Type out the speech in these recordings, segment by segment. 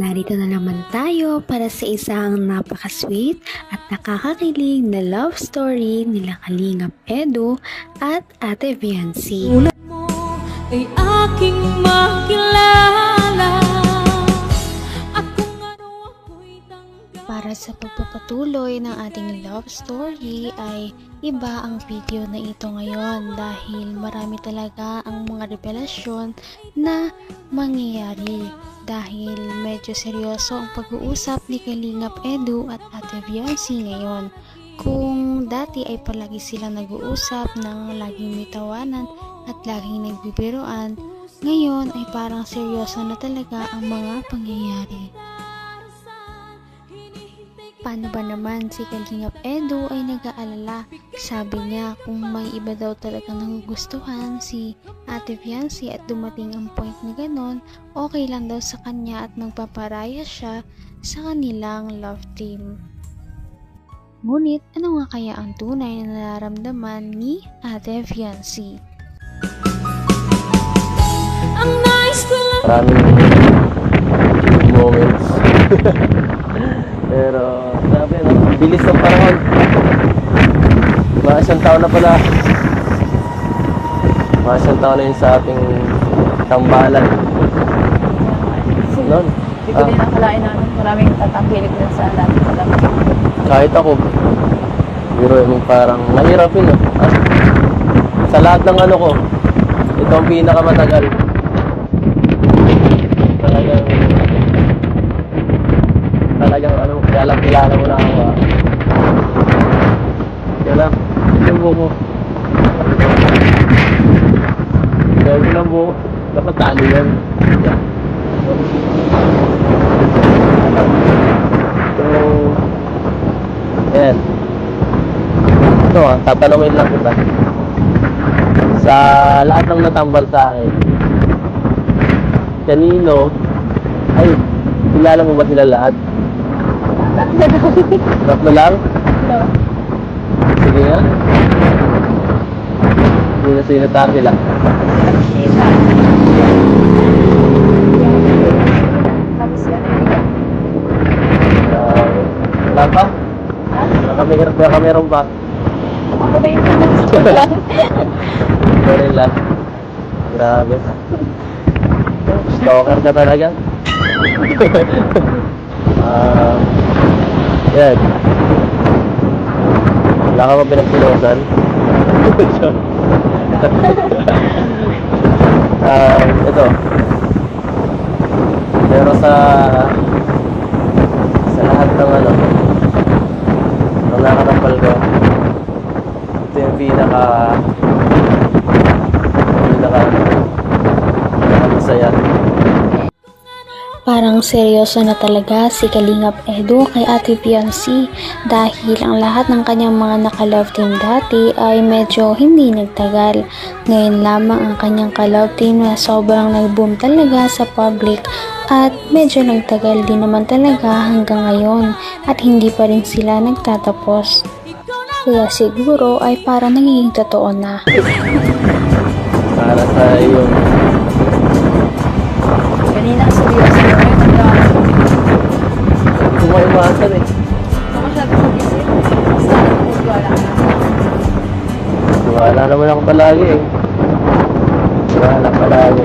narito na naman tayo para sa isang napaka-sweet at nakakakilig na love story nila Kalingap Edu at Ate Viancy. Tulad mo ay aking makilala. Para sa pagpapatuloy ng ating love story ay iba ang video na ito ngayon dahil marami talaga ang mga revelasyon na mangyayari dahil medyo seryoso ang pag-uusap ni Kalingap Edu at Ate Viancy ngayon. Kung dati ay palagi silang nag-uusap ng laging may tawanan at laging nagbibiruan, ngayon ay parang seryoso na talaga ang mga pangyayari. Paano ba naman si Kalingap Edu ay nag-aalala? Sabi niya kung may iba daw talagang nagugustuhan si Ate Viancy at dumating ang point na ganon, okay lang daw sa kanya at magpaparaya siya sa kanilang love team. Ngunit ano nga kaya ang tunay na nararamdaman ni Ate Viancy? Ang nice ko lang. Maraming moments. Pero sabi no, bilis ng panahon. Mga isang taon na pala. Mga isang taon na yun sa ating tambalan. Noon. Hindi ko din nakalain na maraming tatangkilik din sa natin sa lahat. Kahit ako, biro yung parang nahirapin no. Sa lahat ng ano ko, ito ang pinakamatagal. Talagang ano, kilala mo na ako. Kaya lang, yung buko. Kaya ko ng buko, nakatali yan. So, ayan. Ito tatanungin lang kita. Sa lahat ng natambal sa akin, kanino, ay, kilala mo ba sila lahat? Tatlo lang? No. Sige nga. Hindi na sinatake sila. Isa. Tapos yan ay Wala pa? ha? Baka meron pa. Ako ba yung pinag-lang? Meron lang. Grabe. Stalker ka talaga. Yan. Wala ka ba pinagsilosan? Ito. Pero sa lahat ng ano, ng nakatampal ko, ito yung pinaka masaya. Parang seryoso na talaga si Kalingap Edu kay Ate Viancy dahil ang lahat ng kanyang mga naka-love team dati ay medyo hindi nagtagal. Ngayon lamang ang kanyang ka-love team na sobrang nag-boom talaga sa public at medyo nagtagal din naman talaga hanggang ngayon at hindi pa rin sila nagtatapos. Kaya siguro ay parang nagiging totoo na. Para sa iyo. Kanina seryoso na rin. Hindi ko maiwasan eh. Ako masyado mag-isip. Basta nagpupulwala ka na. Wala naman ako palagi eh. Wala palagi.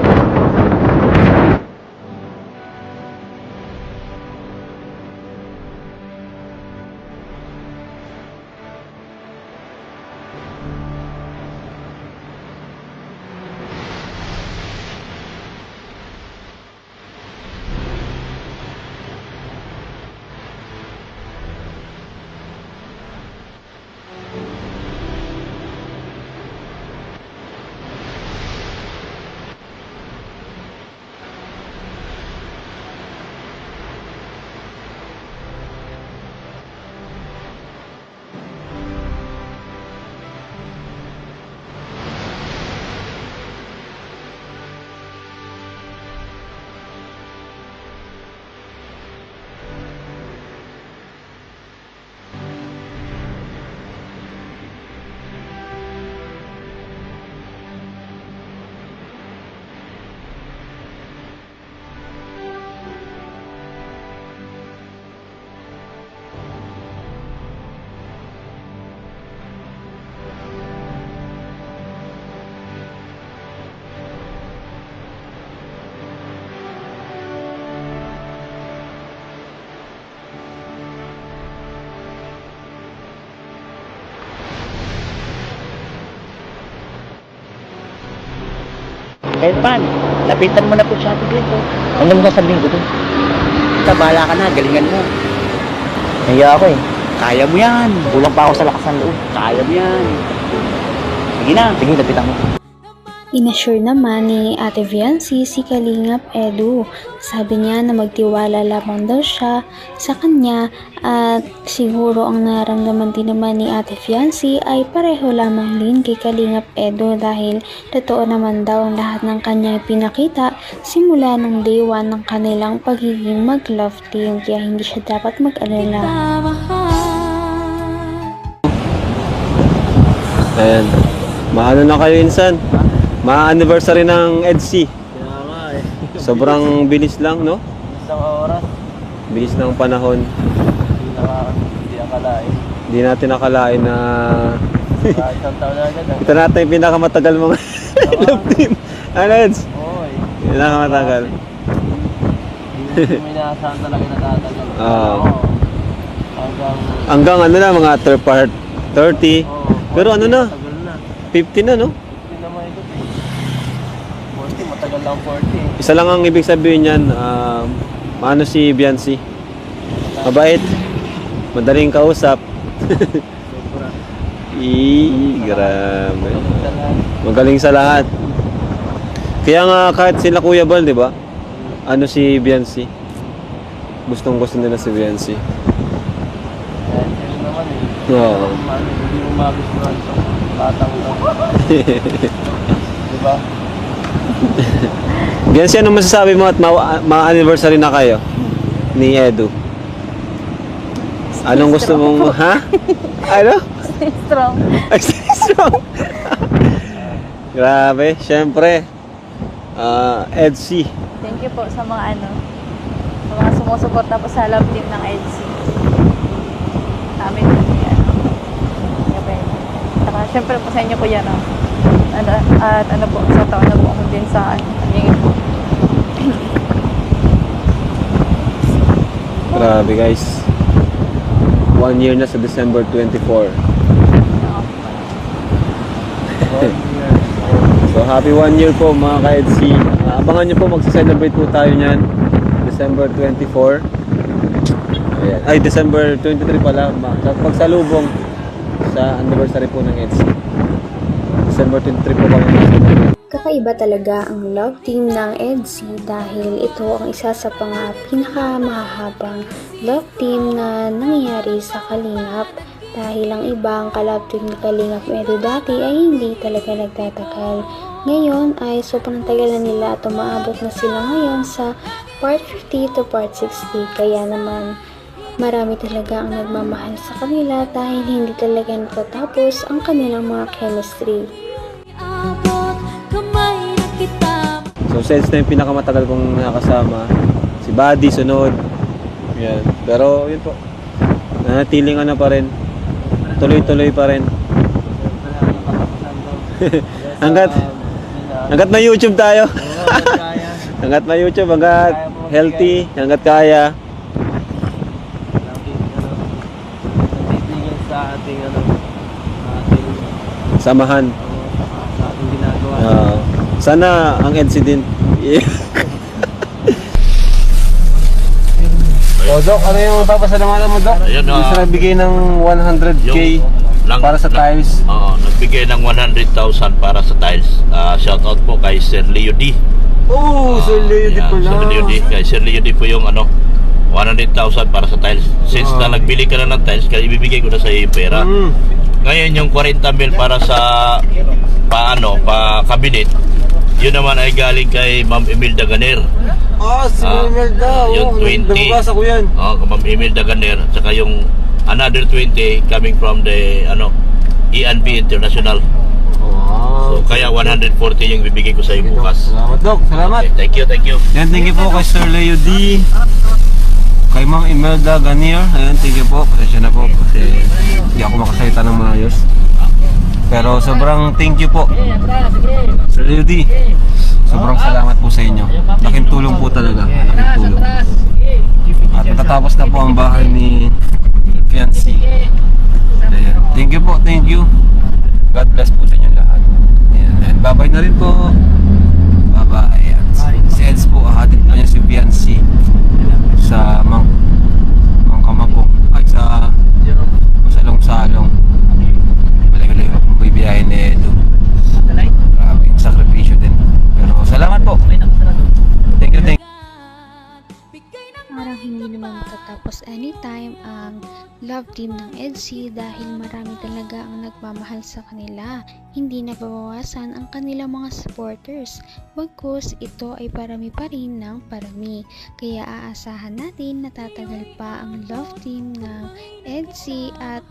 Kahit paano, lapitan mo na po sa ating Glenn. Ano mo sasabihin ko doon? Basta bahala ka na, galingan mo. Nahiya ako eh. Kaya mo yan. Kulang pa ako sa lakas ng loob. Kaya mo yan. Sige na. Sige, lapitan mo. Inassure naman ni Ate Viancy si Kalingap Edu. Sabi niya na magtiwala lamang daw siya sa kanya at siguro ang naramdaman din naman ni Ate Viancy ay pareho lamang din kay Kalingap Edu dahil totoo naman daw ang lahat ng kanyang pinakita simula ng day 1 ng kanilang pagiging mag-love team kaya hindi siya dapat mag-alala. Ayan. Maano na kayo insan? Ma-anniversary ng EDC. Kaya nga eh. Sobrang bilis lang, no? Isang oras. Bilis ng panahon. Hindi akalain. Hindi natin nakalain na Isang taon na agad. ito natin yung pinakamatagal mga love team. Ano, Eds? Oo eh. Pinakamatagal. Hindi may naasahan talaga na tatagal. Oo. Hanggang... Hanggang ano na, mga third part 30. Oo. Pero ano na, Matagal na. 50 na, no? Hindi naman ito eh. 40, matagal lang 40. Isa lang ang ibig sabihin niyan, maano si Viancy? Mabait. Madaling kausap. Sobra. Grabe. Salamat. Magaling sa lahat. Kaya nga kahit sila Kuya Bal, di ba? Ano si Viancy? Gustong gusto nila si Viancy. Kahit yun naman eh. Oo. Hindi mo magustuhan sa batang ito. Diba? Viancy, ano masasabi mo at ma-anniversary na kayo ni Edu? Anong gusto mong, ha? Ano? Stay strong. Ay, stay strong. Grabe, syempre. EDC. Thank you po sa mga sa mga sumusuporta po sa love team ng EDC. Amin po yan. Saka syempre po sa inyo po yan. At ano po, sa taon na po ako din sa pagiging po. Grabe guys. 1 year na sa December 24. So happy 1 year po mga ka-EDC. Abangan nyo po, magsa-celebrate po tayo niyan December 24. Ayan. Ay, December 23 pala. Pagsalubong sa anniversary po ng EDC. December 23 po kami. Kakaiba talaga ang love team ng EDC dahil ito ang isa sa pinakamahahabang love team na nangyayari sa Kalingap dahil ang ibang ka-love team ni Kalingap Edu dati ay hindi talaga nagtatagal. Ngayon ay sobrang tagal na nila at umaabot na sila ngayon sa part 50 to part 60 kaya naman marami talaga ang nagmamahal sa kanila dahil hindi talaga natatapos ang kanilang mga chemistry. Abot kamay na kita. So since na yung pinakamatagal kong nakasama, si Buddy sunod. Yan. Pero yun po. Nanatiling ano pa rin. Tuloy-tuloy pa rin. hanggat may YouTube tayo. hanggat may YouTube, hanggat healthy, hanggat kaya. Natitigil sa ating Samahan. sa ating ginagawa. Sana ang EDC din. O Doc, ano yung papasalamatan mo Doc? Ayun, Gusto nagbigay ng 100k para sa tiles. Oo, nagbigay ng 100,000 para sa tiles. Shoutout po kay Sir Leo D. Oh, Sir Leo di pala. Sir Leo D. Kay Sir Leo D po yung 100,000 para sa tiles. Since na nagbili ka na ng tiles, kaya ibibigay ko na sa iyo yung pera. Ngayon yung 40 mil para sa cabinet, yun naman ay galing kay Ma'am Imelda Ganer. Si Imelda. Yung 20. Nababasa ko yan. Ma'am Imelda Ganer. Tsaka yung another 20 coming from the ENB International. Wow. So kaya 140 yung bibigay ko sa iyo bukas. Salamat Doc, salamat. Okay, thank you. Yan, thank you po kay Sir Leo D. Kay Ma'am Imelda Ganier. Ayan, thank you po. Pasensya na po kasi hindi ako makasalita ng maayos. Pero sobrang thank you po. Sir Leo D. Sobrang salamat po sa inyo. Laking tulong po talaga. Laking tulong. At matatapos na po ang bahay ni Fiancé. Ayan. Thank you po, thank you. God bless po sa inyo lahat. Ayan. And bye-bye na rin po. hatid pa niya si Biancy sa Mangkamagong at sa Salong-Salong. Malayo-layo akong bibiyahin ni Edo. Grabe yung sakripisyo din. Pero salamat po. Thank you. Parang hindi naman matatapos anytime ang love team ng EDSI dahil marami talaga ang nagmamahal sa kanila. Hindi nababawasan ang kanilang mga supporters. Bagkus ito ay parami pa rin ng parami. Kaya aasahan natin na tatagal pa ang love team ng EDSI at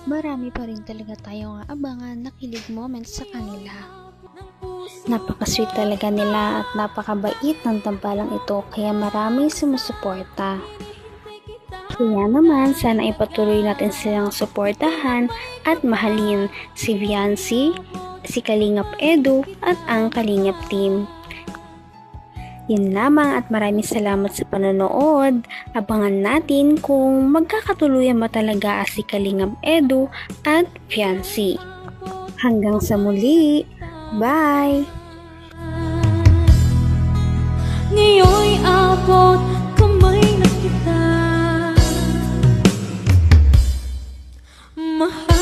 marami pa rin talaga tayong aabangan na kilig moments sa kanila. Napaka-sweet talaga nila at napakabait ng tambalang ito kaya maraming sumusuporta. Kaya naman sana ipatuloy natin silang suportahan at mahalin si Viancy, si Kalingap Edu at ang Kalingap team. Yun lamang at maraming salamat sa panonood. Abangan natin kung magkakatuluyan ba talaga si Kalingap Edu at Viancy. Hanggang sa muli! Bye! Ngayon'y abot kamay na kita, mahal.